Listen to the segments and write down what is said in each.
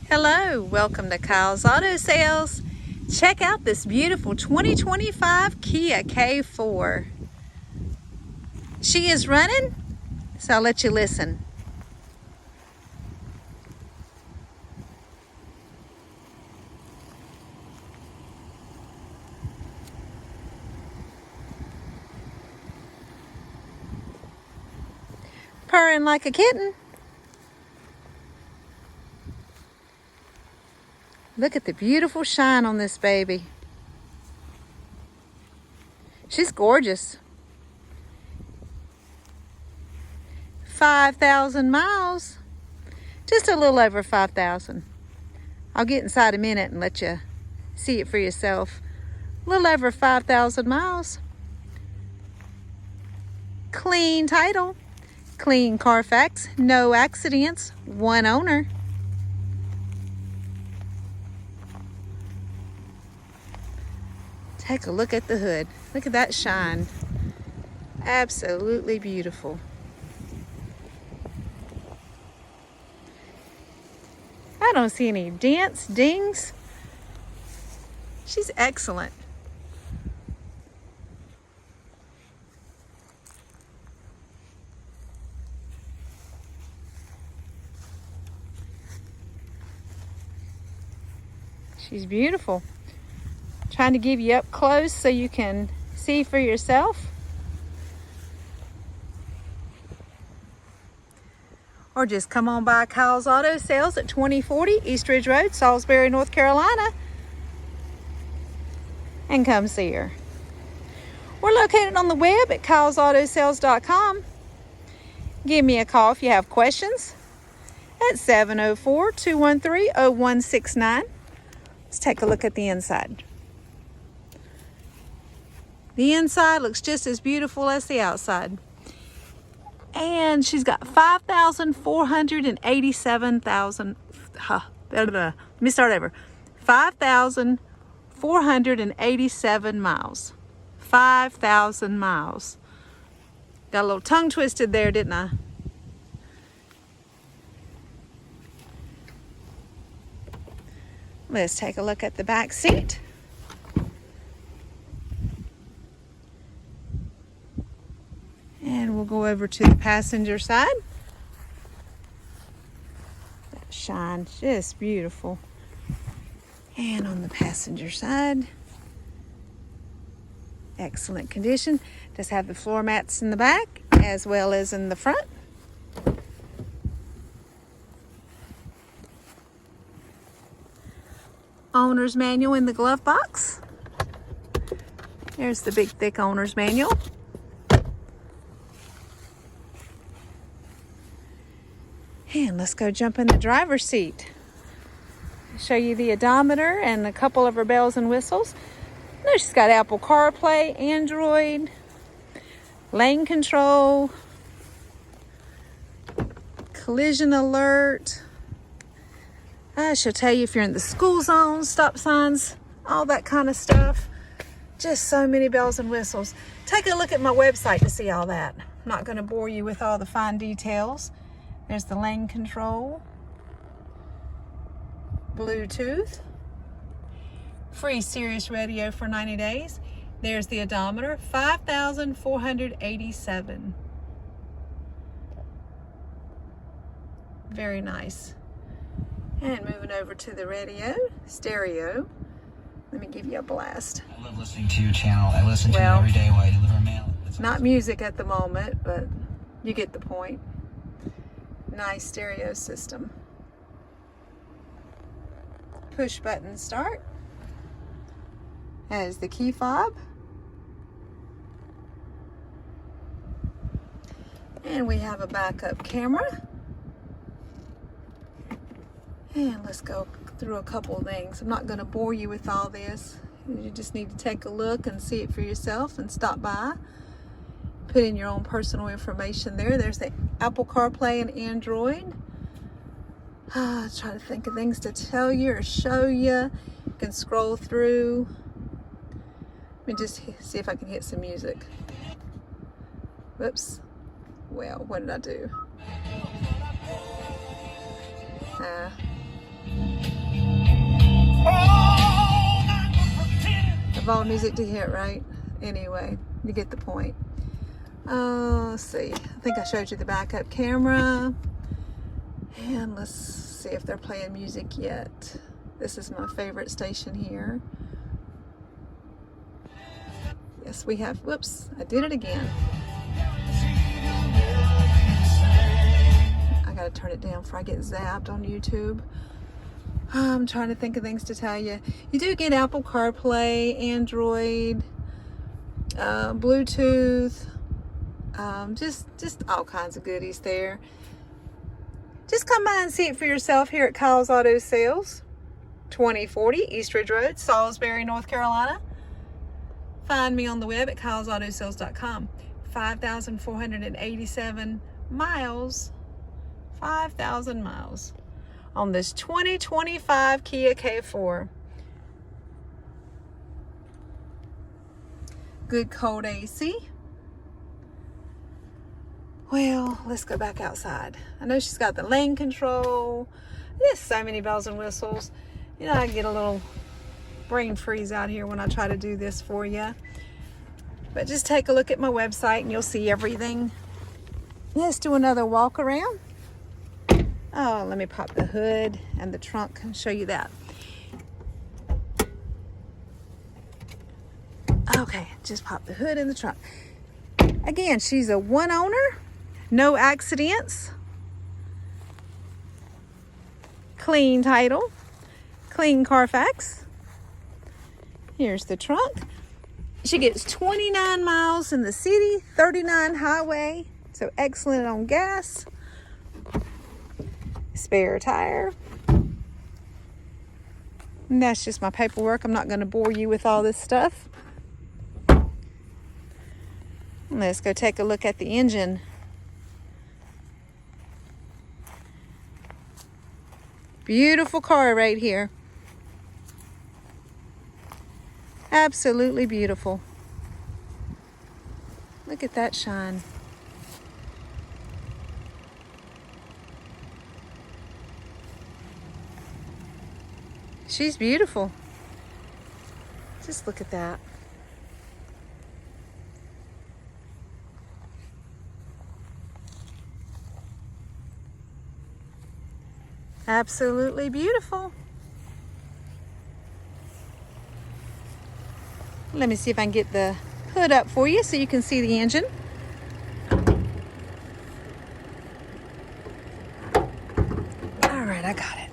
Hello, welcome to Kyle's Auto Sales. Check out this beautiful 2025 Kia K4. She is running, so I'll let you listen. Purring like a kitten. Look at the beautiful shine on this baby. She's gorgeous. 5,000 miles. Just a little over 5,000. I'll get inside a minute and let you see it for yourself. A little over 5,000 miles. Clean title. Clean Carfax. No accidents. One owner. Take a look at the hood. Look at that shine. Absolutely beautiful. I don't see any dents, dings. She's excellent. She's beautiful. Trying to give you up close so you can see for yourself. Or just come on by Kyle's Auto Sales at 2040 East Ridge Road, Salisbury, North Carolina, and come see her. We're located on the web at kylesautosales.com. Give me a call if you have questions at 704-213-0169. Let's take a look at the inside. The inside looks just as beautiful as the outside. And she's got 5,487,000. Let me start over. 5,487 miles. 5,000 miles. Got a little tongue twisted there, didn't I? Let's take a look at the back seat. And we'll go over to the passenger side. That shine, just beautiful. And on the passenger side, excellent condition. Does have the floor mats in the back as well as in the front. Owner's manual in the glove box. There's the big thick owner's manual. And let's go jump in the driver's seat. Show you the odometer and a couple of her bells and whistles. No, she's got Apple CarPlay, Android, lane control, collision alert. She'll tell you if you're in the school zone, stop signs, all that kind of stuff. Just so many bells and whistles. Take a look at my website to see all that. I'm not going to bore you with all the fine details. There's the lane control, Bluetooth, free Sirius radio for 90 days. There's the odometer, 5,487. Very nice. And moving over to the radio, stereo. Let me give you a blast. I love listening to your channel. I listen to it every day while I deliver mail. Not music at the moment, but you get the point. Nice stereo system. Push button start. Has the key fob. And we have a backup camera. And let's go through a couple of things. I'm not going to bore you with all this. You just need to take a look and see it for yourself and stop by. Put in your own personal information there. There's the Apple CarPlay and Android. Try to think of things to tell you or show you. You can scroll through. Let me just see if I can hit some music. Whoops. Well, what did I do? of all music to hit, right? Anyway, you get the point. Let's see. I think I showed you the backup camera. And let's see if they're playing music yet. This is my favorite station here. Yes, we have. Whoops, I did it again. I gotta turn it down before I get zapped on YouTube. I'm trying to think of things to tell you. You do get Apple CarPlay, Android, Bluetooth, just all kinds of goodies there. Just come by and see it for yourself here at Kyle's Auto Sales, 2040 East Ridge Road, Salisbury, North Carolina. Find me on the web at kylesautosales.com. 5,487 miles, 5,000 miles on this 2025 Kia K4. Good cold AC. Well, let's go back outside. I know she's got the lane control. There's so many bells and whistles. You know, I get a little brain freeze out here when I try to do this for you. But just take a look at my website and you'll see everything. Let's do another walk around. Oh, let me pop the hood and the trunk and show you that. Okay, just pop the hood and the trunk. Again, she's a one owner, no accidents, clean title, clean Carfax. Here's the trunk. She gets 29 miles in the city, 39 highway, so excellent on gas. Spare tire. And that's just my paperwork. I'm not going to bore you with all this stuff. Let's go take a look at the engine. Beautiful car right here. Absolutely beautiful. Look at that shine. She's beautiful. Just look at that. Absolutely beautiful. Let me see if I can get the hood up for you so you can see the engine. All right, I got it.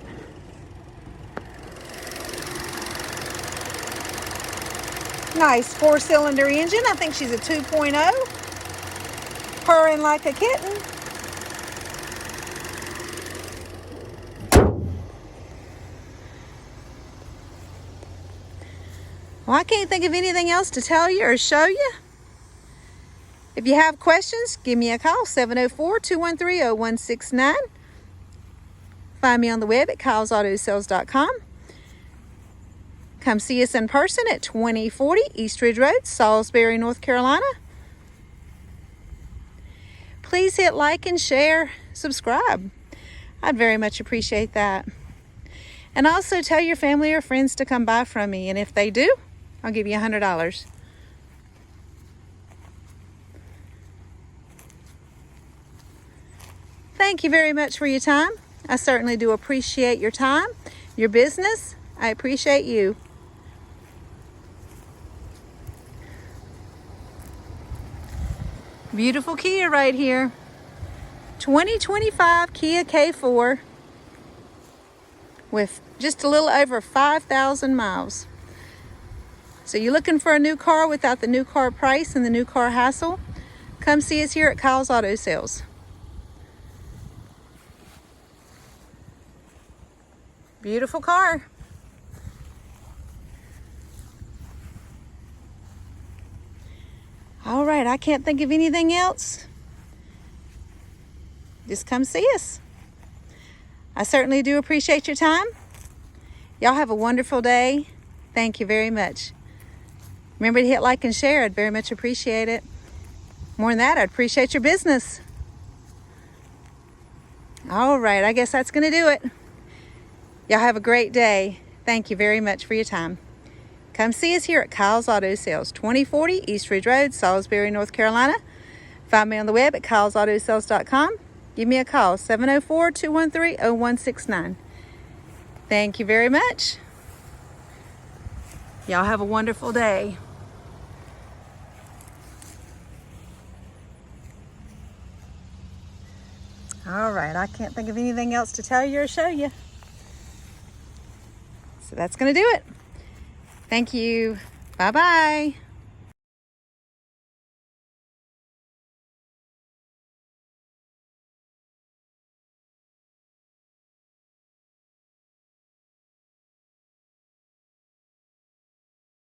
Nice 4-cylinder engine. I think she's a 2.0. Purring like a kitten. Well, I can't think of anything else to tell you or show you. If you have questions, give me a call, 704-213-0169. Find me on the web at kylesautosales.com. Come see us in person at 2040 East Ridge Road, Salisbury, North Carolina. Please hit like and share, subscribe. I'd very much appreciate that. And also tell your family or friends to come buy from me. And if they do, I'll give you $100. Thank you very much for your time. I certainly do appreciate your time, your business. I appreciate you. Beautiful Kia right here. 2025 Kia K4 with just a little over 5,000 miles. So you're looking for a new car without the new car price and the new car hassle? Come see us here at Kyle's Auto Sales. Beautiful car. All right, I can't think of anything else. Just come see us. I certainly do appreciate your time. Y'all have a wonderful day. Thank you very much. Remember to hit like and share. I'd very much appreciate it. More than that, I'd appreciate your business. All right, I guess that's going to do it. Y'all have a great day. Thank you very much for your time. come see us here at Kyle's Auto Sales, 2040 East Ridge Road, Salisbury, North Carolina. Find me on the web at kylesautosales.com. Give me a call, 704-213-0169. Thank you very much. Y'all have a wonderful day. All right, I can't think of anything else to tell you or show you. So that's going to do it. Thank you. Bye-bye.